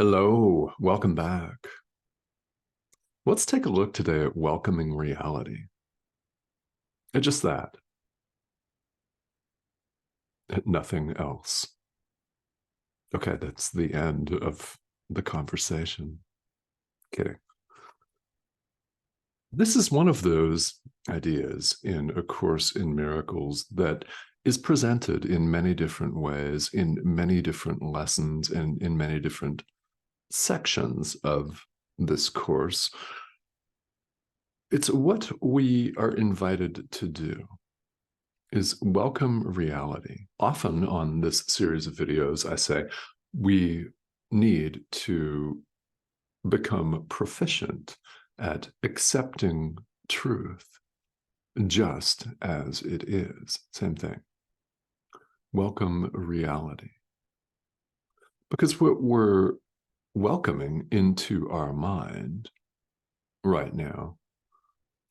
Hello, welcome back. Let's take a look today at welcoming reality. And just that, nothing else. Okay, that's the end of the conversation. Kidding. This is one of those ideas in A Course in Miracles that is presented in many different ways, in many different lessons, and in many different sections of this course. It's what we are invited to do, is welcome reality. Often on this series of videos, I say we need to become proficient at accepting truth just as it is. Same thing. Welcome reality. Because what we're welcoming into our mind right now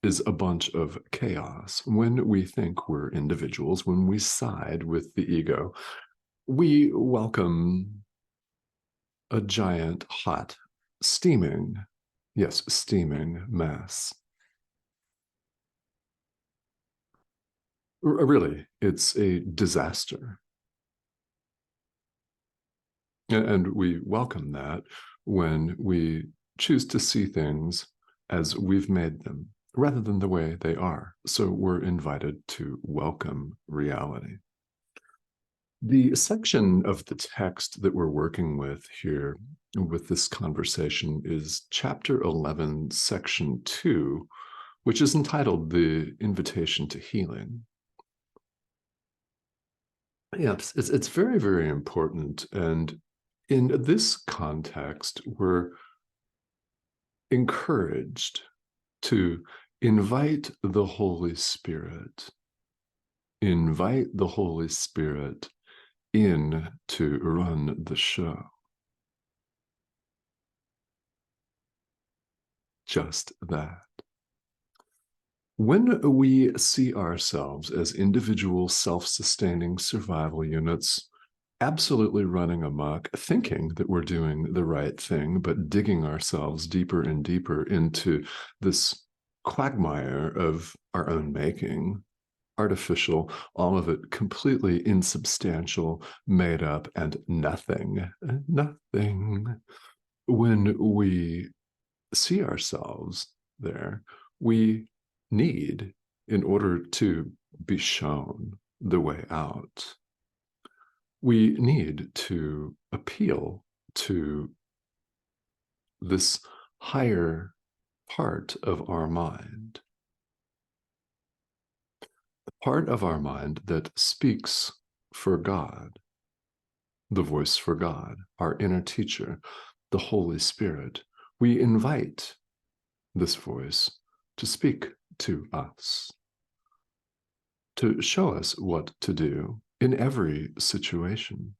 is a bunch of chaos. When we think we're individuals, when we side with the ego, we welcome a giant, hot, steaming mess. Really, it's a disaster. And we welcome that when we choose to see things as we've made them, rather than the way they are. So we're invited to welcome reality. The section of the text that we're working with here with this conversation is chapter 11, section 2, which is entitled The Invitation to Healing. Yeah, it's very, very important. And in this context, we're encouraged to invite the Holy Spirit. Invite the Holy Spirit in to run the show. Just that. When we see ourselves as individual self-sustaining survival units, absolutely running amok, thinking that we're doing the right thing, but digging ourselves deeper and deeper into this quagmire of our own making, artificial, all of it completely insubstantial, made up, and nothing. When we see ourselves there, we need, in order to be shown the way out, we need to appeal to this higher part of our mind, the part of our mind that speaks for God, the voice for God, our inner teacher, the Holy Spirit. We invite this voice to speak to us, to show us what to do in every situation,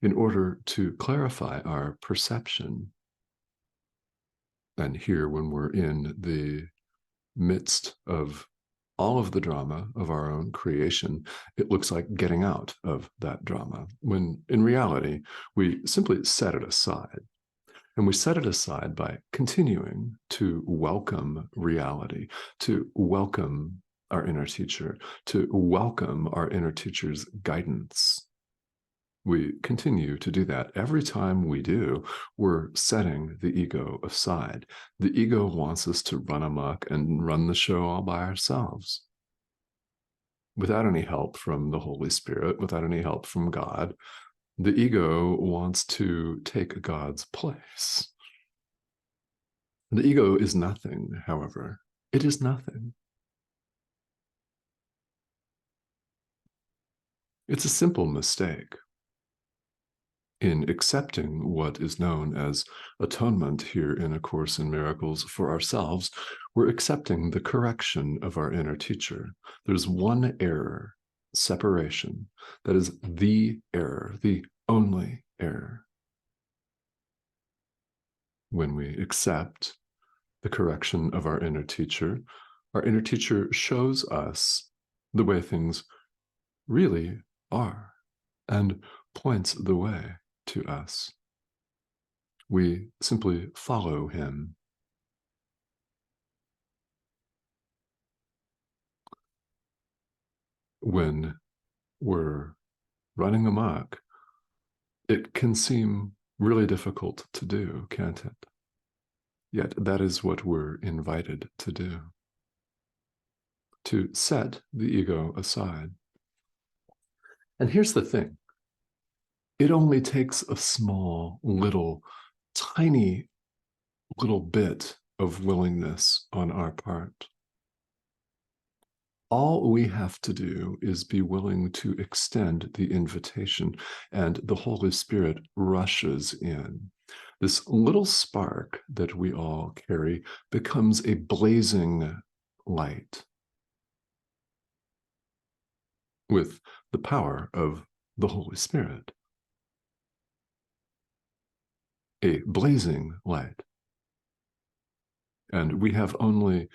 in order to clarify our perception. And here, when we're in the midst of all of the drama of our own creation, it looks like getting out of that drama, when in reality, we simply set it aside. And we set it aside by continuing to welcome reality, to welcome our inner teacher, to welcome our inner teacher's guidance. We continue to do that. Every time we do, we're setting the ego aside. The ego wants us to run amok and run the show all by ourselves, without any help from the Holy Spirit, without any help from God. The ego wants to take God's place. The ego is nothing, however. It is nothing. It's a simple mistake. In accepting what is known as atonement here in A Course in Miracles for ourselves, we're accepting the correction of our inner teacher. There's one error, separation, that is the error, the only error. When we accept the correction of our inner teacher shows us the way things really are and points the way to us. We simply follow him. When we're running amok, it can seem really difficult to do, can't it? Yet that is what we're invited to do. To set the ego aside. And here's the thing. It only takes a small, little, tiny little bit of willingness on our part. All we have to do is be willing to extend the invitation, and the Holy Spirit rushes in. This little spark that we all carry becomes a blazing light with the power of the Holy Spirit. A blazing light. And we have only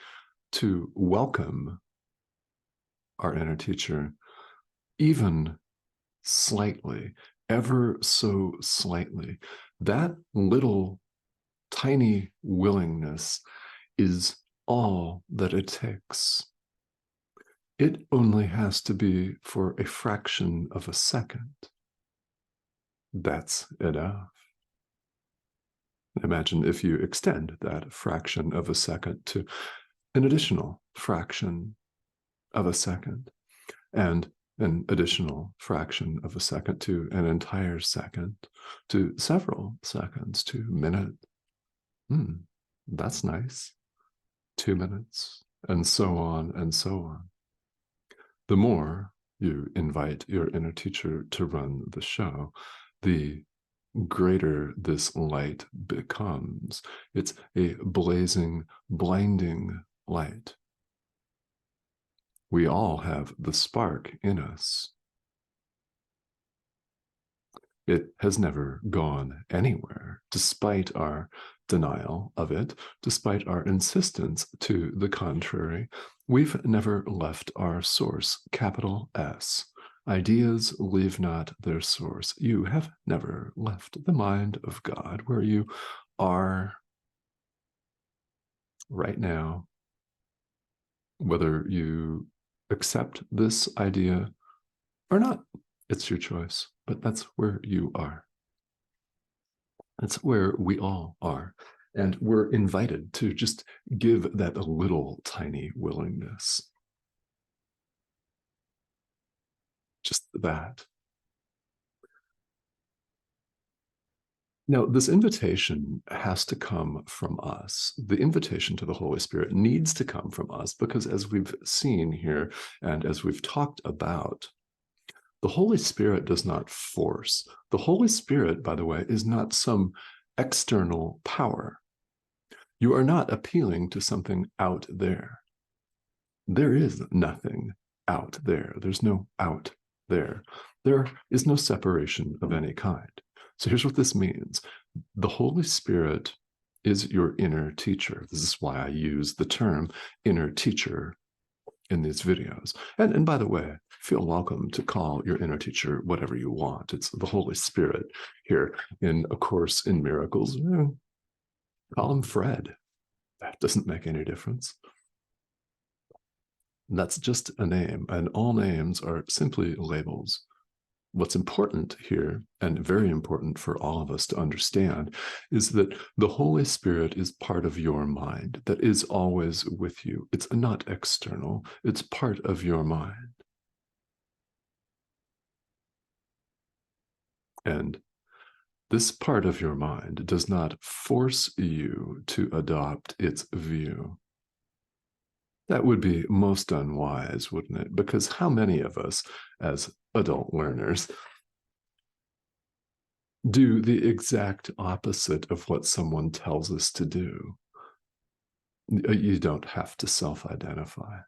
to welcome our inner teacher, even slightly, ever so slightly. That little tiny willingness is all that it takes. It only has to be for a fraction of a second. That's enough. Imagine if you extend that fraction of a second to an additional fraction of a second, and an additional fraction of a second to an entire second, to several seconds, to a minute. That's nice. 2 minutes, and so on and so on. The more you invite your inner teacher to run the show, the greater this light becomes. It's a blazing, blinding light. We all have the spark in us. It has never gone anywhere, despite our denial of it, despite our insistence to the contrary. We've never left our source, capital S. Ideas leave not their source. You have never left the mind of God, where you are right now. Whether you accept this idea or not, it's your choice, but that's where you are. That's where we all are. And we're invited to just give that a little tiny willingness. Just that. Now, this invitation has to come from us. The invitation to the Holy Spirit needs to come from us because, as we've seen here and as we've talked about, the Holy Spirit does not force. The Holy Spirit, by the way, is not some external power. You are not appealing to something out there. There is nothing out there. There's no out there. There is no separation of any kind. So here's what this means. The Holy Spirit is your inner teacher. This is why I use the term inner teacher in these videos. And by the way, feel welcome to call your inner teacher whatever you want. It's the Holy Spirit here in A Course in Miracles. Call him Fred. That doesn't make any difference. That's just a name, and all names are simply labels. What's important here, and very important for all of us to understand, is that the Holy Spirit is part of your mind, that is always with you. It's not external, it's part of your mind. And this part of your mind does not force you to adopt its view. That would be most unwise, wouldn't it? Because how many of us, as adult learners, do the exact opposite of what someone tells us to do? You don't have to self-identify.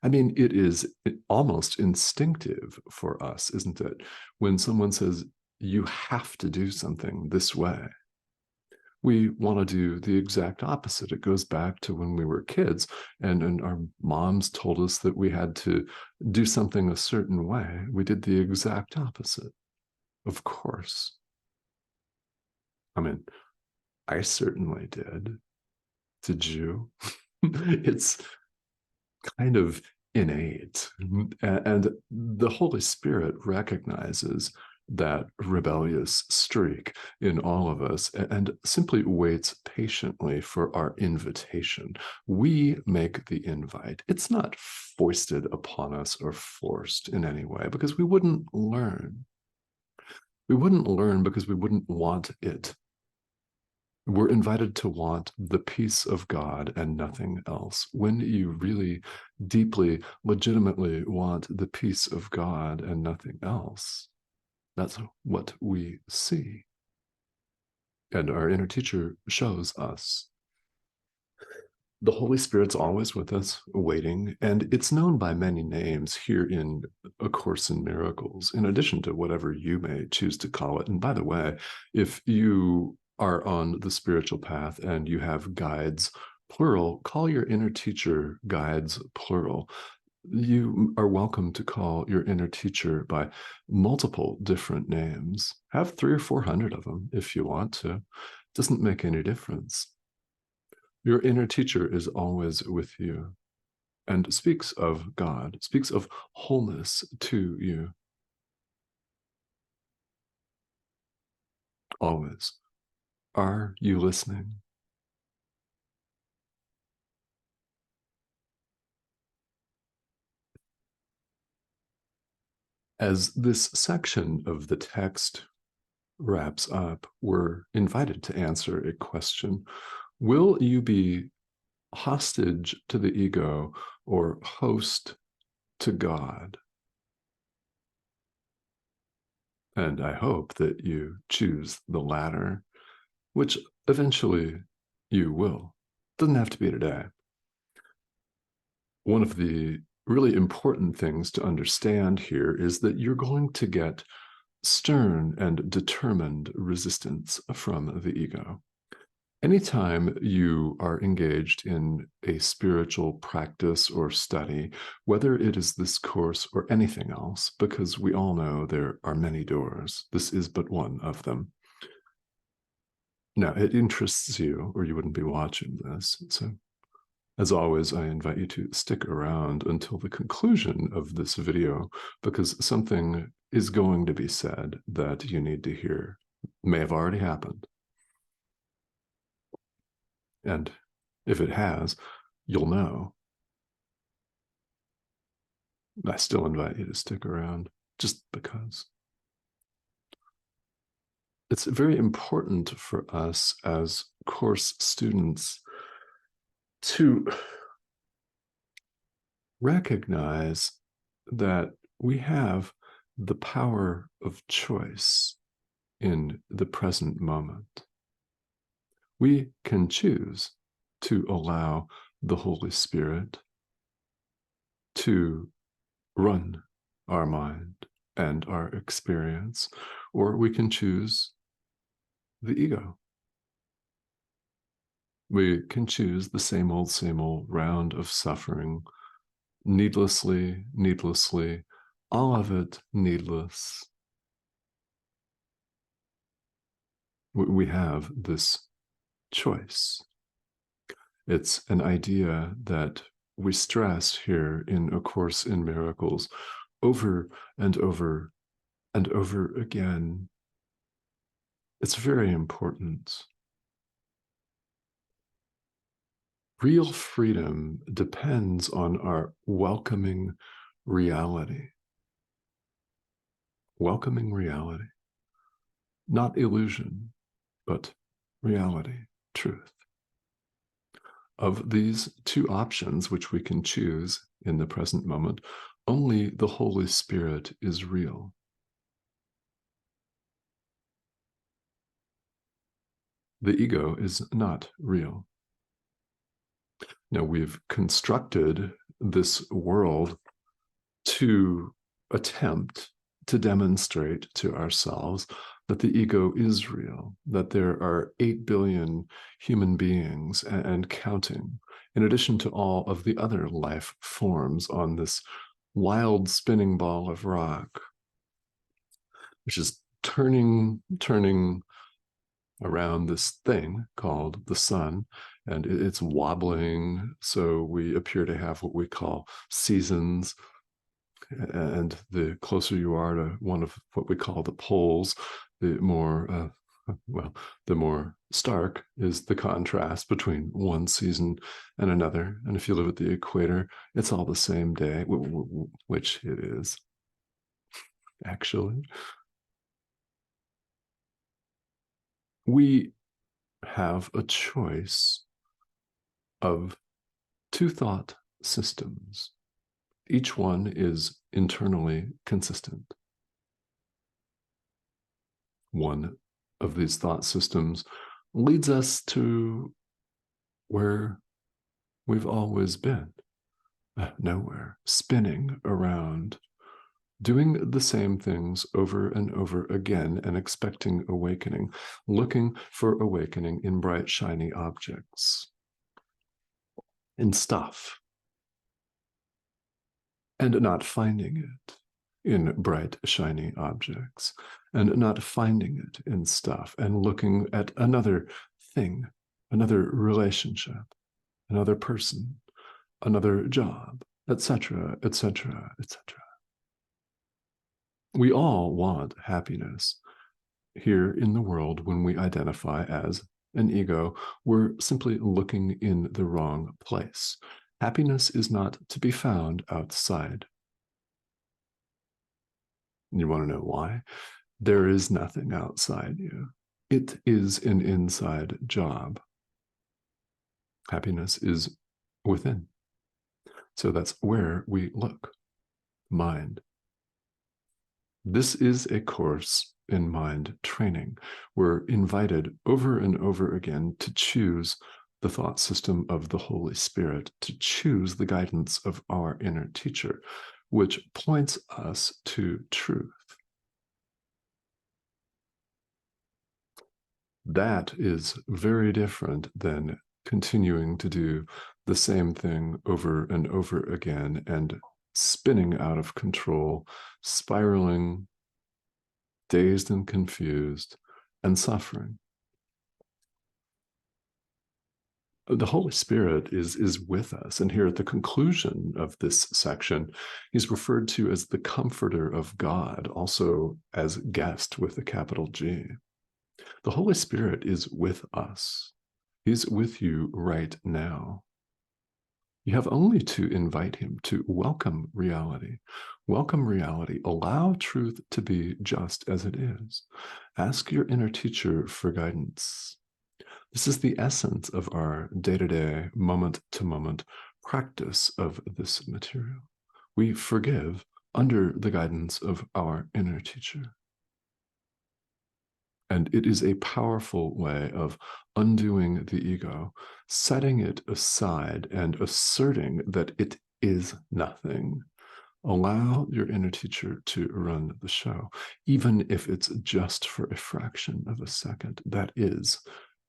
I mean, it is almost instinctive for us, isn't it? When someone says, you have to do something this way, we want to do the exact opposite. It goes back to when we were kids and our moms told us that we had to do something a certain way. We did the exact opposite, of course. I mean, I certainly did. Did you? It's kind of innate. And the Holy Spirit recognizes that rebellious streak in all of us and simply waits patiently for our invitation. We make the invite. It's not foisted upon us or forced in any way because we wouldn't learn. We wouldn't learn because we wouldn't want it. We're invited to want the peace of God and nothing else. When you really deeply, legitimately want the peace of God and nothing else, that's what we see. And our inner teacher shows us. The Holy Spirit's always with us, waiting, and it's known by many names here in A Course in Miracles, in addition to whatever you may choose to call it. And by the way, if you are on the spiritual path and you have guides, plural, call your inner teacher guides, plural. You are welcome to call your inner teacher by multiple different names. Have 300 or 400 of them if you want to. Doesn't make any difference. Your inner teacher is always with you and speaks of God, speaks of wholeness to you. Always. Are you listening? As this section of the text wraps up, we're invited to answer a question. Will you be hostage to the ego or host to God? And I hope that you choose the latter, which eventually you will. Doesn't have to be today. One of the really important things to understand here is that you're going to get stern and determined resistance from the ego. Anytime you are engaged in a spiritual practice or study, whether it is this course or anything else, because we all know there are many doors, this is but one of them. Now, it interests you, or you wouldn't be watching this. So, as always, I invite you to stick around until the conclusion of this video, because something is going to be said that you need to hear. May have already happened. And if it has, you'll know. I still invite you to stick around, just because. It's very important for us as course students to recognize that we have the power of choice in the present moment. We can choose to allow the Holy Spirit to run our mind and our experience, or we can choose the ego. We can choose the same old round of suffering, needlessly, all of it needless. We have this choice. It's an idea that we stress here in A Course in Miracles over and over and over again. It's very important. Real freedom depends on our welcoming reality. Welcoming reality. Not illusion, but reality, truth. Of these two options, which we can choose in the present moment, only the Holy Spirit is real. The ego is not real. Now, we've constructed this world to attempt to demonstrate to ourselves that the ego is real, that there are 8 billion human beings and counting, in addition to all of the other life forms on this wild spinning ball of rock, which is turning, around this thing called the sun, and it's wobbling. So we appear to have what we call seasons. And the closer you are to one of what we call the poles, the more the more stark is the contrast between one season and another. And if you live at the equator, it's all the same day, which it is, actually. We have a choice of two thought systems. Each one is internally consistent. One of these thought systems leads us to where we've always been, nowhere, spinning around, doing the same things over and over again and expecting awakening, looking for awakening in bright, shiny objects, in stuff, and not finding it in bright, shiny objects, and not finding it in stuff, and looking at another thing, another relationship, another person, another job, etc., etc., etc. We all want happiness. Here in the world, when we identify as an ego, we're simply looking in the wrong place. Happiness is not to be found outside. You want to know why? There is nothing outside you. It is an inside job. Happiness is within. So that's where we look. Mind. This is a course in mind training. We're invited over and over again to choose the thought system of the Holy Spirit, to choose the guidance of our inner teacher, which points us to truth. That is very different than continuing to do the same thing over and over again and spinning out of control, spiraling, dazed and confused, and suffering. The Holy Spirit is with us. And here at the conclusion of this section, he's referred to as the Comforter of God, also as guest with a capital G. The Holy Spirit is with us. He's with you right now. You have only to invite him to welcome reality. Welcome reality. Allow truth to be just as it is. Ask your inner teacher for guidance. This is the essence of our day-to-day, moment-to-moment practice of this material. We forgive under the guidance of our inner teacher. And it is a powerful way of undoing the ego, setting it aside and asserting that it is nothing. Allow your inner teacher to run the show, even if it's just for a fraction of a second. That is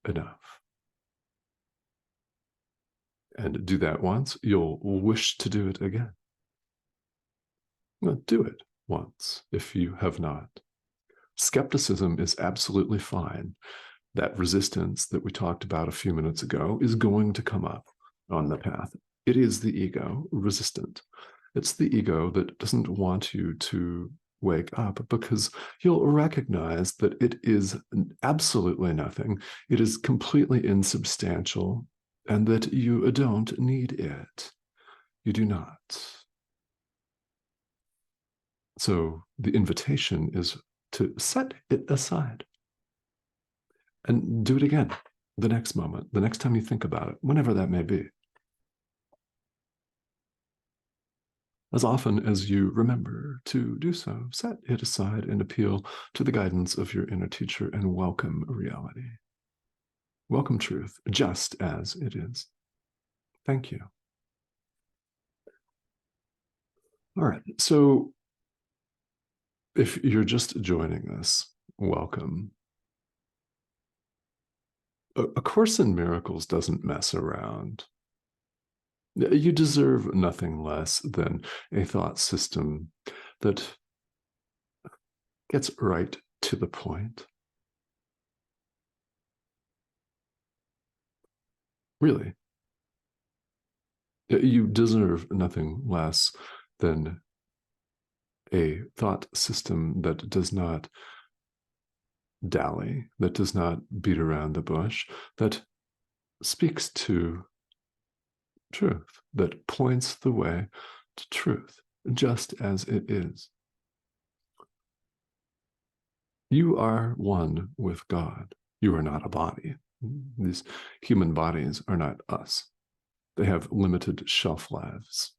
enough. And do that once, you'll wish to do it again. Well, do it once if you have not. Skepticism is absolutely fine. That resistance that we talked about a few minutes ago is going to come up on the path. It is the ego resistant. It's the ego that doesn't want you to wake up, because you'll recognize that it is absolutely nothing. It is completely insubstantial, and that you don't need it. You do not. So the invitation is to set it aside and do it again the next moment, the next time you think about it, whenever that may be. As often as you remember to do so, set it aside and appeal to the guidance of your inner teacher and welcome reality. Welcome truth, just as it is. Thank you. All right, so if you're just joining us, welcome. A Course in Miracles doesn't mess around. You deserve nothing less than a thought system that gets right to the point. Really. You deserve nothing less than a thought system that does not dally, that does not beat around the bush, that speaks to truth, that points the way to truth, just as it is. You are one with God. You are not a body. These human bodies are not us. They have limited shelf lives.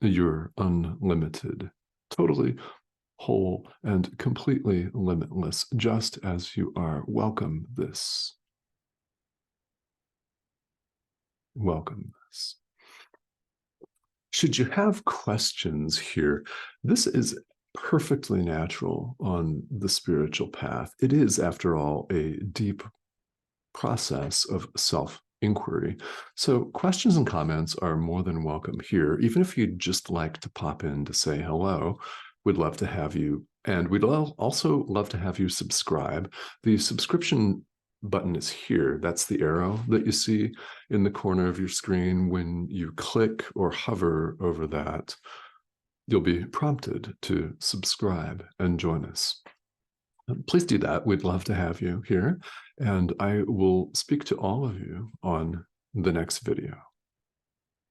You're unlimited, totally whole and completely limitless, just as you are. Welcome this. Welcome this. Should you have questions here, this is perfectly natural on the spiritual path. It is, after all, a deep process of self-inquiry. So questions and comments are more than welcome here. Even if you'd just like to pop in to say hello, we'd love to have you. And we'd also love to have you subscribe. The subscription button is here. That's the arrow that you see in the corner of your screen. When you click or hover over that, you'll be prompted to subscribe and join us. Please do that. We'd love to have you here. And I will speak to all of you on the next video.